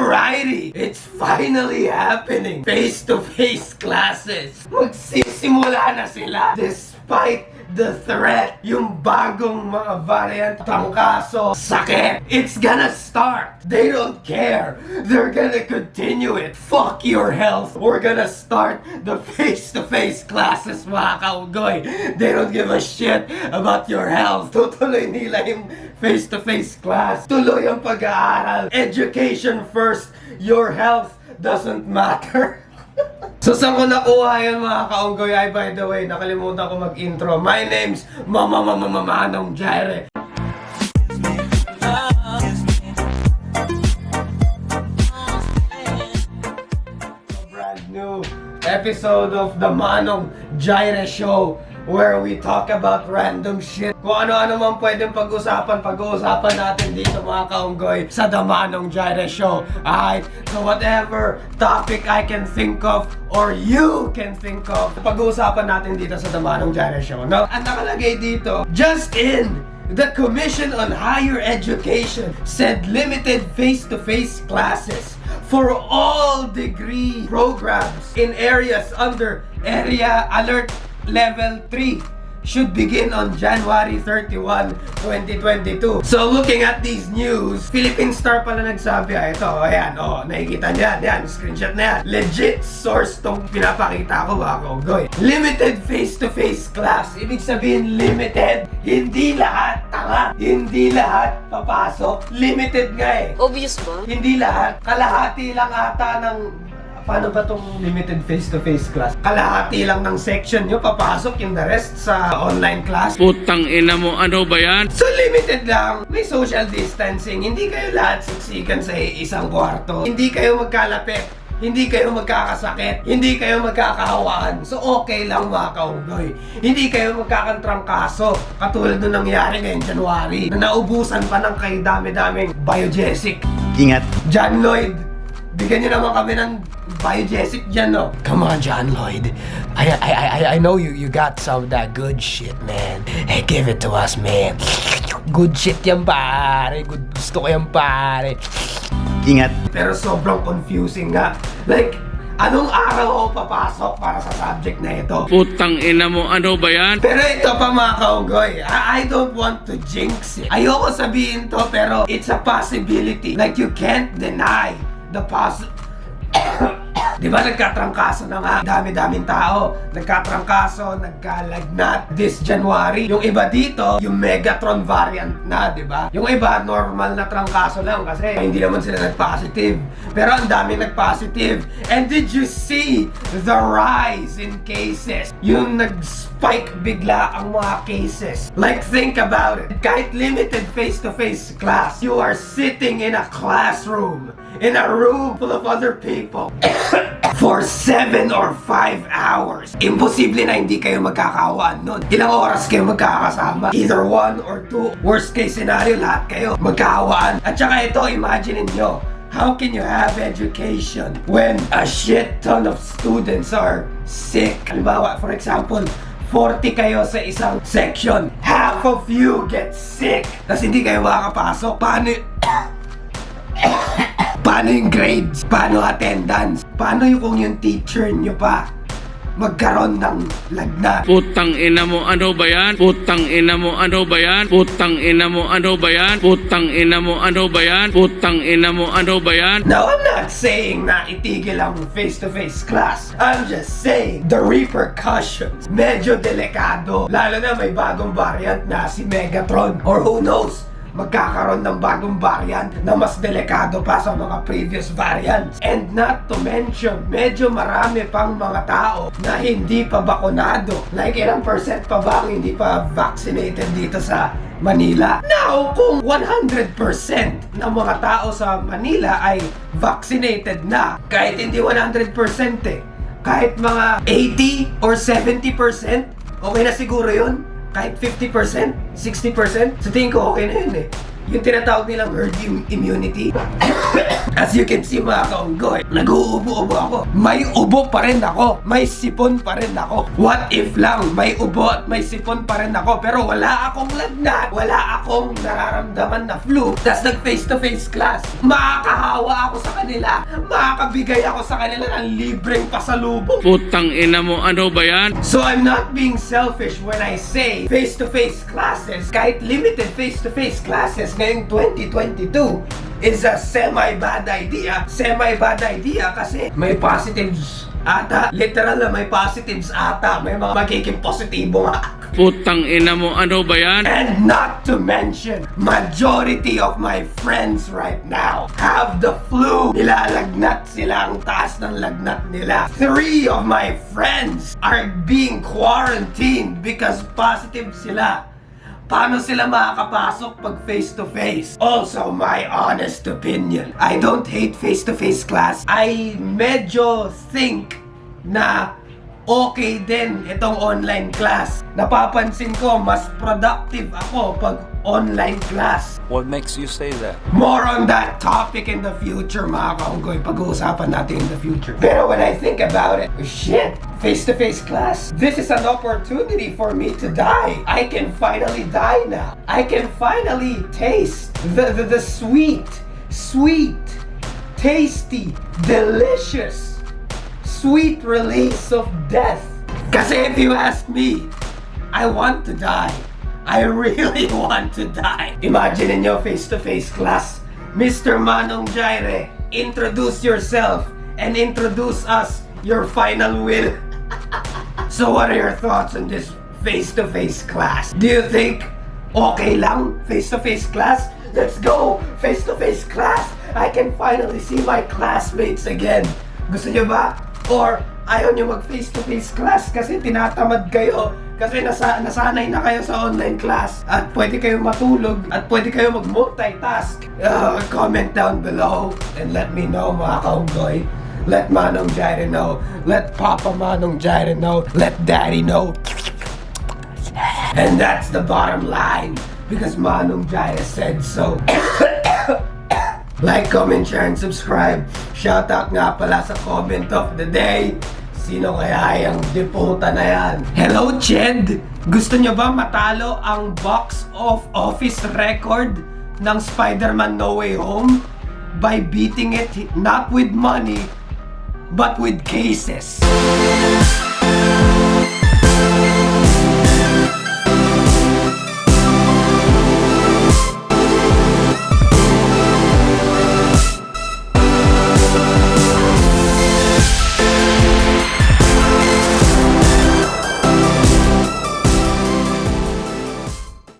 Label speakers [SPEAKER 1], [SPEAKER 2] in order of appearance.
[SPEAKER 1] Alrighty, it's finally happening. Face-to-face classes. Magsisimula na sila despite the threat. Yung bagong mga variant, trangkaso, sakit. It's gonna start. They don't care. They're gonna continue it. Fuck your health. We're gonna start the face-to-face classes, mga kaugoy. They don't give a shit about your health. Tutuloy nila yung face-to-face class. Tuloy ang pag-aaral. Education first. Your health doesn't matter. So saan ko nakuha yan, mga kaunggoy? Ay, by the way, nakalimutan ko mag-intro. My name's Manong Jireh. Brand new episode of the Manong Jireh Show, where we talk about random shit. Kung ano-ano man pwedeng pag-usapan natin dito, mga kaunggoy, sa The Manong Jireh Show. Alright, so whatever topic I can think of or you can think of, pag-uusapan natin dito sa The Manong Jireh Show, no? Ang nakalagay dito, just in, the Commission on Higher Education said limited face-to-face classes for all degree programs in areas under Area Alert Level 3 should begin on January 31, 2022. So looking at these news, Philippine Star pala nagsabi, ito, ayan, nakikita niyan, yan, screenshot na yan. Legit source tong pinapakita ko, mga kaunggoy. Limited face-to-face class. Ibig sabihin, limited. Hindi lahat, tanga. Hindi lahat papasok. Limited nga eh.
[SPEAKER 2] Obvious ba?
[SPEAKER 1] Hindi lahat. Kalahati lang ata ng... Paano ba tong limited face-to-face class? Kalahati lang ng section nyo papasok, yung the rest sa online class.
[SPEAKER 3] Putang ina mo, ano ba yan?
[SPEAKER 1] So limited lang. May social distancing. Hindi kayo lahat siksikan sa isang kwarto. Hindi kayo magkalapit. Hindi kayo magkakasakit. Hindi kayo magkakahawaan. So okay lang, mga kaunggoy. Hindi kayo magkakantrangkaso. Katulad nung nangyari ngayong January, na naubusan pa ng kay dami-daming biogesic.
[SPEAKER 4] Ingat.
[SPEAKER 1] John Lloyd, bigyan nyo naman kami ng biogesic dyan, no? Come on, John Lloyd. I know you got some of that good shit, man. Hey, give it to us, man. Good shit yan, pare. Gusto ko yan, pare.
[SPEAKER 4] Ingat.
[SPEAKER 1] Pero sobrang confusing nga. Like, anong araw ako papasok para sa subject na ito?
[SPEAKER 3] Putang ina mo, ano ba yan?
[SPEAKER 1] Pero ito pa, mga kaunggoy, I don't want to jinx it. Ayoko sabihin to, pero it's a possibility. Like, you can't deny the Di ba nagkatrangkaso na nga? Dami-daming tao. Nagkatrangkaso, nagkalagnat this January. Yung iba dito, yung Megatron variant na, di ba? Yung iba, normal na trangkaso lang kasi hindi naman sila nag-positive. Pero ang dami nag-positive. And did you see the rise in cases? Yung nag-spike bigla ang mga cases. Like, think about it. Kahit limited face-to-face class, you are sitting in a classroom, in a room full of other people for 7 or 5 hours. Imposible na hindi kayo magkakawaan nun. Ilang oras kayo magkakasama? Either 1 or 2. Worst case scenario, lahat kayo magkakawaan. At saka ito, imagine nyo, how can you have education when a shit ton of students are sick? Halimbawa, for example, 40 kayo sa isang section. Half of you get sick. Tapos hindi kayo makakapasok. Paano yung grades? Paano attendance? Paano yung kung yung teacher nyo pa magkaroon ng lagnat?
[SPEAKER 3] Putang ina mo, ano ba yan? Putang ina mo, ano ba yan? Putang ina mo, ano ba yan? Putang ina mo, ano ba yan? Putang ina mo, ano ba yan?
[SPEAKER 1] Now, I'm not saying na itigil ang face-to-face class. I'm just saying the repercussions. Medyo delikado. Lalo na may bagong variant na si Megatron. Or who knows? Magkakaroon ng bagong variant na mas delikado pa sa mga previous variants. And not to mention, medyo marami pang mga tao na hindi pa bakunado. Like ilang percent pa ba ang hindi pa vaccinated dito sa Manila? Now, kung 100% ng mga tao sa Manila ay vaccinated na, kahit hindi 100% kahit mga 80 or 70%, okay na siguro yun. Kahit 50%, 60%, sa tingin ko okay na yun eh. Yung tinatawag nilang herd immunity. As you can see, mga kaunggoy, nag-uubo-ubo ako. May ubo pa rin ako. May sipon pa rin ako. What if lang, may ubo at may sipon pa rin ako, pero wala akong lagnat, wala akong nararamdaman na flu. Tas nag face-to-face class. Makakahawa ako sa kanila. kanila. Makakabigay ako sa kanila ng libreng pasalubong.
[SPEAKER 3] Putang ina mo, ano ba yan?
[SPEAKER 1] So I'm not being selfish when I say face-to-face classes, kahit limited face-to-face classes ngayong 2022 is a semi-bad idea. Semi-bad idea kasi may positives ata. Literal na may positives ata. May mga magiging positibo nga.
[SPEAKER 3] Putang ina mo, ano ba yan?
[SPEAKER 1] And not to mention, majority of my friends right now have the flu. Nilalagnat sila, ang taas ng lagnat nila. 3 of my friends are being quarantined because positive sila. Paano sila makakapasok pag face-to-face? Also, my honest opinion, I don't hate face-to-face class. I medyo think na okay din itong online class. Napapansin ko, mas productive ako pag online class.
[SPEAKER 2] What makes you say that?
[SPEAKER 1] More on that topic in the future, mga kaunggoy. Pag-uusapan natin in the future. Pero when I think about it, shit, face-to-face class, this is an opportunity for me to die. I can finally die now. I can finally taste the sweet, tasty, delicious, sweet release of death. Kasi if you ask me, I want to die. I really want to die. Imagine niyo face-to-face class. Mr. Manong Jireh, introduce yourself and introduce us your final will. So what are your thoughts on this face-to-face class? Do you think okay lang face-to-face class? Let's go! Face-to-face class! I can finally see my classmates again. Gusto niyo ba? Or ayaw niyo mag face-to-face class kasi tinatamad kayo kasi nasanay na kayo sa online class at pwede kayo matulog at pwede kayo mag-multitask. Comment down below and let me know, mga kaunggoy. Let Manong Jireh know. Let Papa Manong Jireh know. Let Daddy know. And that's the bottom line because Manong Jireh said so. Like, comment, share, and subscribe. Shoutout nga pala sa comment of the day. Sino kaya yung deputa na yan? Hello, Ched! Gusto nyo ba matalo ang box of office record ng Spider-Man No Way Home? By beating it not with money, but with cases.